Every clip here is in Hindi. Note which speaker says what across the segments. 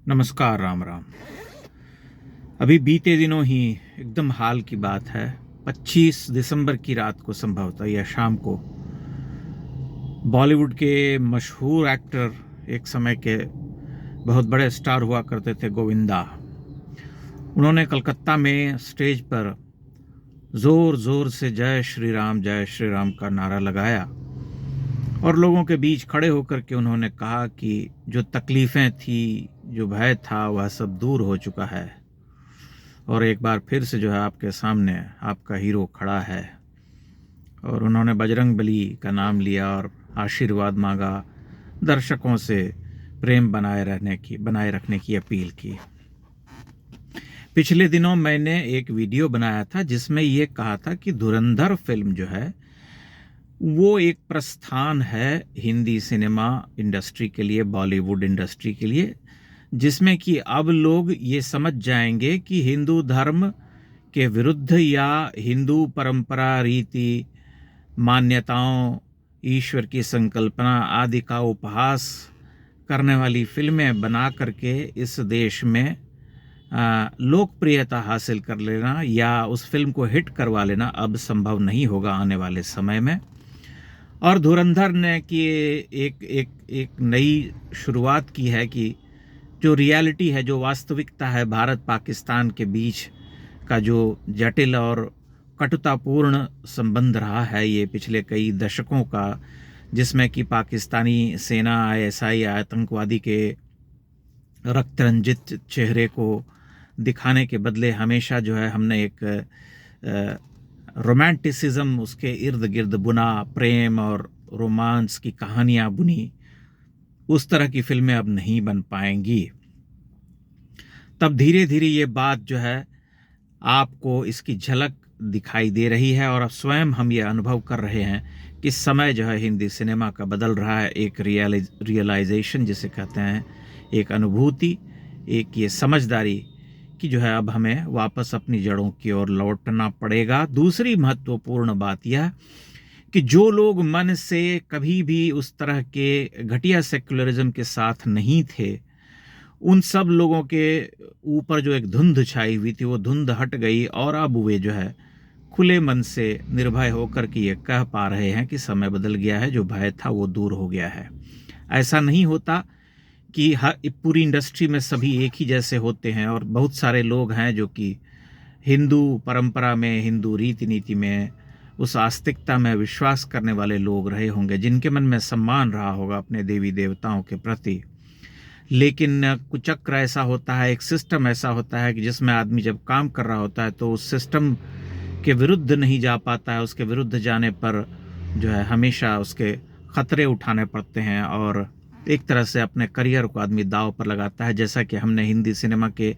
Speaker 1: नमस्कार, राम राम। अभी बीते दिनों ही एकदम हाल की बात है, 25 दिसंबर की रात को संभवतः या शाम को बॉलीवुड के मशहूर एक्टर, एक समय के बहुत बड़े स्टार हुआ करते थे, गोविंदा, उन्होंने कलकत्ता में स्टेज पर ज़ोर ज़ोर से जय श्री राम का नारा लगाया और लोगों के बीच खड़े होकर के उन्होंने कहा कि जो तकलीफ़ें थी, जो भय था, वह सब दूर हो चुका है और एक बार फिर से जो है आपके सामने आपका हीरो खड़ा है। और उन्होंने बजरंग बली का नाम लिया और आशीर्वाद मांगा, दर्शकों से प्रेम बनाए रखने की अपील की। पिछले दिनों मैंने एक वीडियो बनाया था जिसमें ये कहा था कि धुरंधर फिल्म जो है वो एक प्रस्थान है हिंदी सिनेमा इंडस्ट्री के लिए, बॉलीवुड इंडस्ट्री के लिए, जिसमें कि अब लोग ये समझ जाएंगे कि हिंदू धर्म के विरुद्ध या हिंदू परंपरा, रीति, मान्यताओं, ईश्वर की संकल्पना आदि का उपहास करने वाली फिल्में बना करके इस देश में लोकप्रियता हासिल कर लेना या उस फिल्म को हिट करवा लेना अब संभव नहीं होगा आने वाले समय में। और धुरंधर ने कि एक नई शुरुआत की है कि जो रियलिटी है, जो वास्तविकता है भारत पाकिस्तान के बीच का, जो जटिल और कटुतापूर्ण संबंध रहा है ये पिछले कई दशकों का, जिसमें कि पाकिस्तानी सेना, आईएसआई, आतंकवादी के रक्त रंजित चेहरे को दिखाने के बदले हमेशा जो है हमने एक रोमांटिसिज्म उसके इर्द गिर्द बुना, प्रेम और रोमांस की कहानियां बुनी। उस तरह की फिल्में अब नहीं बन पाएंगी। तब धीरे धीरे ये बात जो है आपको इसकी झलक दिखाई दे रही है और अब स्वयं हम ये अनुभव कर रहे हैं कि समय जो है हिंदी सिनेमा का बदल रहा है। एक रियलाइजेशन जिसे कहते हैं, एक अनुभूति, एक ये समझदारी कि जो है अब हमें वापस अपनी जड़ों की ओर लौटना पड़ेगा। दूसरी महत्वपूर्ण बात यह कि जो लोग मन से कभी भी उस तरह के घटिया सेक्युलरिज्म के साथ नहीं थे, उन सब लोगों के ऊपर जो एक धुंध छाई हुई थी, वो धुंध हट गई और अब वे जो है खुले मन से निर्भय होकर के ये कह पा रहे हैं कि समय बदल गया है, जो भय था वो दूर हो गया है। ऐसा नहीं होता कि हर पूरी इंडस्ट्री में सभी एक ही जैसे होते हैं और बहुत सारे लोग हैं जो कि हिंदू परंपरा में, हिंदू रीति नीति में, उस आस्तिकता में विश्वास करने वाले लोग रहे होंगे, जिनके मन में सम्मान रहा होगा अपने देवी देवताओं के प्रति। लेकिन कुचक्र ऐसा होता है, एक सिस्टम ऐसा होता है कि जिसमें आदमी जब काम कर रहा होता है तो उस सिस्टम के विरुद्ध नहीं जा पाता है। उसके विरुद्ध जाने पर जो है हमेशा उसके खतरे उठाने पड़ते हैं और एक तरह से अपने करियर को आदमी दांव पर लगाता है, जैसा कि हमने हिंदी सिनेमा के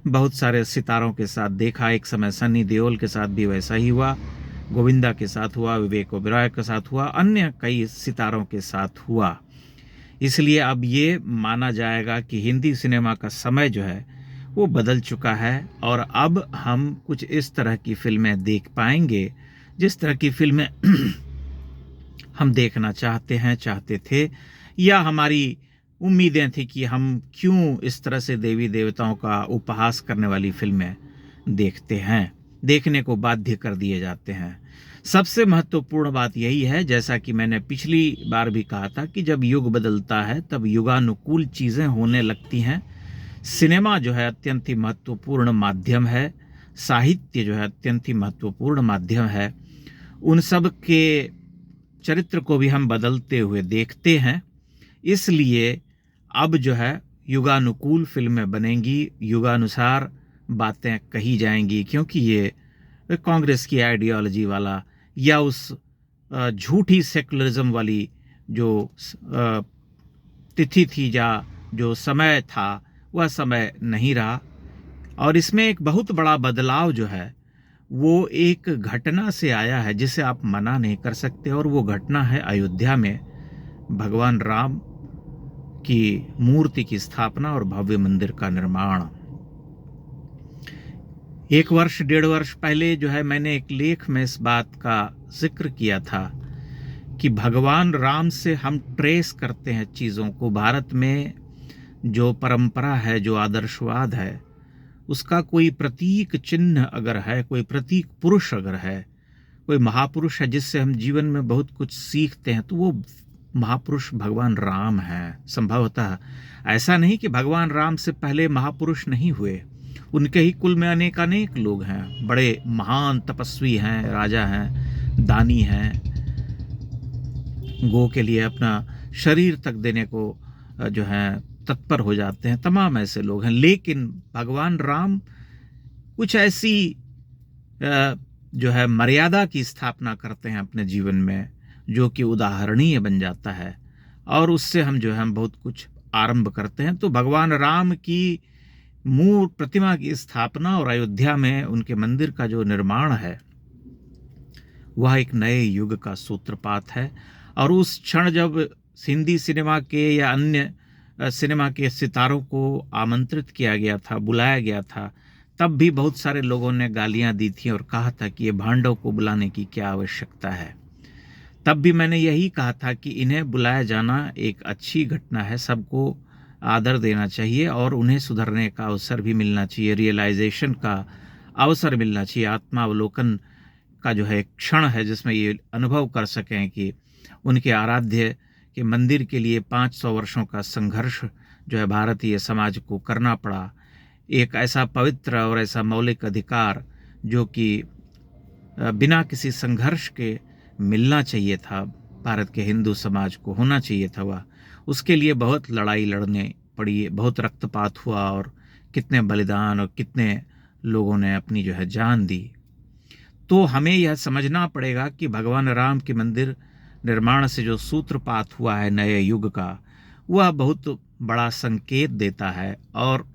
Speaker 1: बहुत सारे सितारों के साथ देखा। एक समय सन्नी देओल के साथ भी वैसा ही हुआ, गोविंदा के साथ हुआ, विवेक ओबेरॉय के साथ हुआ, अन्य कई सितारों के साथ हुआ। इसलिए अब ये माना जाएगा कि हिंदी सिनेमा का समय जो है वो बदल चुका है और अब हम कुछ इस तरह की फिल्में देख पाएंगे जिस तरह की फिल्में हम देखना चाहते थे या हमारी उम्मीदें थी कि हम क्यों इस तरह से देवी देवताओं का उपहास करने वाली फिल्में देखते हैं, देखने को बाध्य कर दिए जाते हैं। सबसे महत्वपूर्ण बात यही है, जैसा कि मैंने पिछली बार भी कहा था, कि जब युग बदलता है तब युगानुकूल चीज़ें होने लगती हैं। सिनेमा जो है अत्यंत ही महत्वपूर्ण माध्यम है, साहित्य जो है अत्यंत ही महत्वपूर्ण माध्यम है। उन सब के चरित्र को भी हम बदलते हुए देखते हैं। इसलिए अब जो है युगानुकूल फिल्में बनेंगी, युगानुसार बातें कही जाएंगी, क्योंकि ये कांग्रेस की आइडियोलॉजी वाला या उस झूठी सेकुलरिज्म वाली जो तिथि थी या जो समय था वह समय नहीं रहा। और इसमें एक बहुत बड़ा बदलाव जो है वो एक घटना से आया है जिसे आप मना नहीं कर सकते, और वो घटना है अयोध्या में भगवान राम की मूर्ति की स्थापना और भव्य मंदिर का निर्माण। 1 वर्ष 1.5 वर्ष पहले जो है मैंने एक लेख में इस बात का जिक्र किया था कि भगवान राम से हम ट्रेस करते हैं चीज़ों को। भारत में जो परंपरा है, जो आदर्शवाद है, उसका कोई प्रतीक चिन्ह अगर है, कोई प्रतीक पुरुष अगर है, कोई महापुरुष है जिससे हम जीवन में बहुत कुछ सीखते हैं, तो वो महापुरुष भगवान राम हैं। संभवतः ऐसा नहीं कि भगवान राम से पहले महापुरुष नहीं हुए, उनके ही कुल में अनेक लोग हैं, बड़े महान तपस्वी हैं, राजा हैं, दानी हैं, गो के लिए अपना शरीर तक देने को जो है तत्पर हो जाते हैं, तमाम ऐसे लोग हैं। लेकिन भगवान राम कुछ ऐसी जो है मर्यादा की स्थापना करते हैं अपने जीवन में, जो कि उदाहरणीय बन जाता है, और उससे हम जो है हम बहुत कुछ आरंभ करते हैं। तो भगवान राम की मूल प्रतिमा की स्थापना और अयोध्या में उनके मंदिर का जो निर्माण है, वह एक नए युग का सूत्रपात है। और उस क्षण जब हिंदी सिनेमा के या अन्य सिनेमा के सितारों को आमंत्रित किया गया था, बुलाया गया था, तब भी बहुत सारे लोगों ने गालियां दी थी और कहा था कि ये भांडव को बुलाने की क्या आवश्यकता है। तब भी मैंने यही कहा था कि इन्हें बुलाया जाना एक अच्छी घटना है, सबको आदर देना चाहिए और उन्हें सुधरने का अवसर भी मिलना चाहिए, रियलाइजेशन का अवसर मिलना चाहिए, आत्मावलोकन का जो है एक क्षण है जिसमें ये अनुभव कर सकें कि उनके आराध्य के मंदिर के लिए 500 वर्षों का संघर्ष जो है भारतीय समाज को करना पड़ा। एक ऐसा पवित्र और ऐसा मौलिक अधिकार जो कि बिना किसी संघर्ष के मिलना चाहिए था, भारत के हिंदू समाज को होना चाहिए था, वह उसके लिए बहुत लड़ाई लड़ने पड़ी, बहुत रक्तपात हुआ और कितने बलिदान और कितने लोगों ने अपनी जो है जान दी। तो हमें यह समझना पड़ेगा कि भगवान राम के मंदिर निर्माण से जो सूत्रपात हुआ है नए युग का, वह बहुत बड़ा संकेत देता है और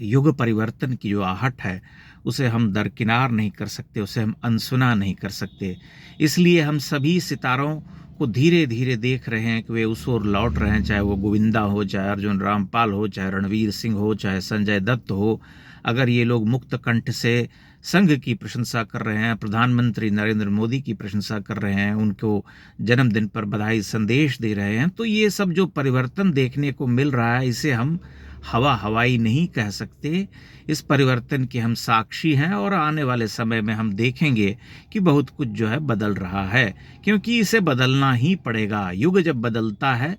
Speaker 1: युग परिवर्तन की जो आहट है उसे हम दरकिनार नहीं कर सकते, उसे हम अनसुना नहीं कर सकते। इसलिए हम सभी सितारों को धीरे धीरे देख रहे हैं कि वे उस ओर लौट रहे हैं, चाहे वो गोविंदा हो, चाहे अर्जुन रामपाल हो, चाहे रणवीर सिंह हो, चाहे संजय दत्त हो। अगर ये लोग मुक्त कंठ से संघ की प्रशंसा कर रहे हैं, प्रधानमंत्री नरेंद्र मोदी की प्रशंसा कर रहे हैं, उनको जन्मदिन पर बधाई संदेश दे रहे हैं, तो ये सब जो परिवर्तन देखने को मिल रहा है, इसे हम हवा हवाई नहीं कह सकते। इस परिवर्तन के हम साक्षी हैं और आने वाले समय में हम देखेंगे कि बहुत कुछ जो है बदल रहा है, क्योंकि इसे बदलना ही पड़ेगा। युग जब बदलता है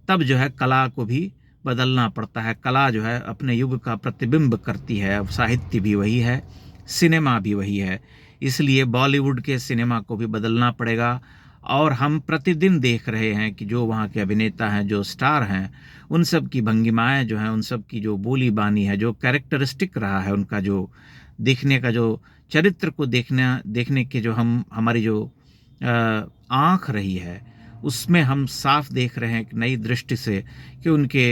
Speaker 1: तब जो है कला को भी बदलना पड़ता है। कला जो है अपने युग का प्रतिबिंब करती है, साहित्य भी वही है, सिनेमा भी वही है। इसलिए बॉलीवुड के सिनेमा को भी बदलना पड़ेगा। और हम प्रतिदिन देख रहे हैं कि जो वहाँ के अभिनेता हैं, जो स्टार हैं, उन सब की भंगिमाएं जो हैं, उन सब की जो बोली बानी है, जो कैरेक्टरिस्टिक रहा है उनका, जो दिखने का, जो चरित्र को देखने के जो हमारी जो आँख रही है, उसमें हम साफ देख रहे हैं एक नई दृष्टि से कि उनके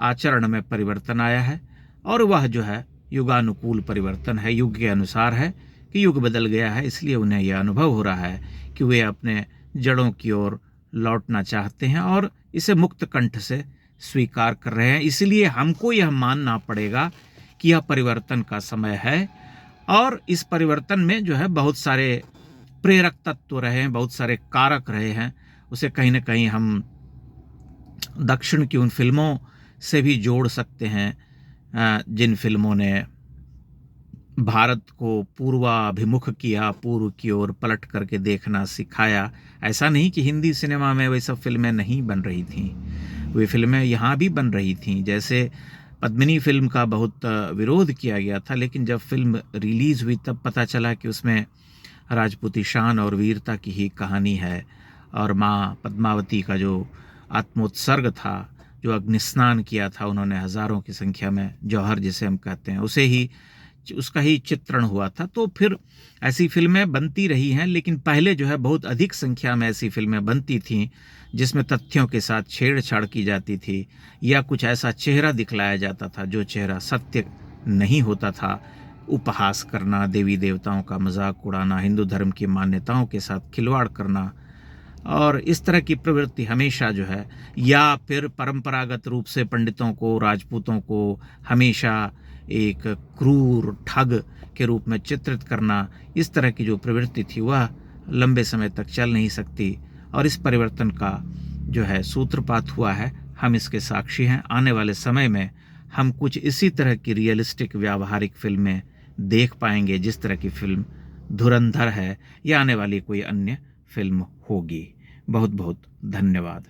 Speaker 1: आचरण में परिवर्तन आया है। और वह जो है युगानुकूल परिवर्तन है, युग के अनुसार है कि युग बदल गया है। इसलिए उन्हें यह अनुभव हो रहा है कि वे अपने जड़ों की ओर लौटना चाहते हैं और इसे मुक्त कंठ से स्वीकार कर रहे हैं। इसलिए हमको यह मानना पड़ेगा कि यह परिवर्तन का समय है और इस परिवर्तन में जो है बहुत सारे प्रेरक तत्व रहे हैं, बहुत सारे कारक रहे हैं। उसे कहीं ना कहीं हम दक्षिण की उन फिल्मों से भी जोड़ सकते हैं जिन फिल्मों ने भारत को पूर्वाभिमुख किया, पूर्व की ओर पलट करके देखना सिखाया। ऐसा नहीं कि हिंदी सिनेमा में वे सब फिल्में नहीं बन रही थीं, वे फिल्में यहाँ भी बन रही थीं। जैसे पद्मिनी फिल्म का बहुत विरोध किया गया था, लेकिन जब फिल्म रिलीज़ हुई तब पता चला कि उसमें राजपूती शान और वीरता की ही कहानी है। और माँ पद्मावती का जो आत्मोत्सर्ग था, जो अग्निस्नान किया था उन्होंने हज़ारों की संख्या में, जौहर जिसे हम कहते हैं, उसका ही चित्रण हुआ था। तो फिर ऐसी फिल्में बनती रही हैं, लेकिन पहले जो है बहुत अधिक संख्या में ऐसी फिल्में बनती थीं जिसमें तथ्यों के साथ छेड़छाड़ की जाती थी या कुछ ऐसा चेहरा दिखलाया जाता था जो चेहरा सत्य नहीं होता था। उपहास करना, देवी देवताओं का मजाक उड़ाना, हिंदू धर्म की मान्यताओं के साथ खिलवाड़ करना, और इस तरह की प्रवृत्ति हमेशा जो है, या फिर परंपरागत रूप से पंडितों को, राजपूतों को हमेशा एक क्रूर ठग के रूप में चित्रित करना, इस तरह की जो प्रवृत्ति थी वह लंबे समय तक चल नहीं सकती। और इस परिवर्तन का जो है सूत्रपात हुआ है हम इसके साक्षी हैं। आने वाले समय में हम कुछ इसी तरह की रियलिस्टिक व्यावहारिक फिल्में देख पाएंगे, जिस तरह की फिल्म धुरंधर है या आने वाली कोई अन्य फिल्म होगी। बहुत बहुत धन्यवाद।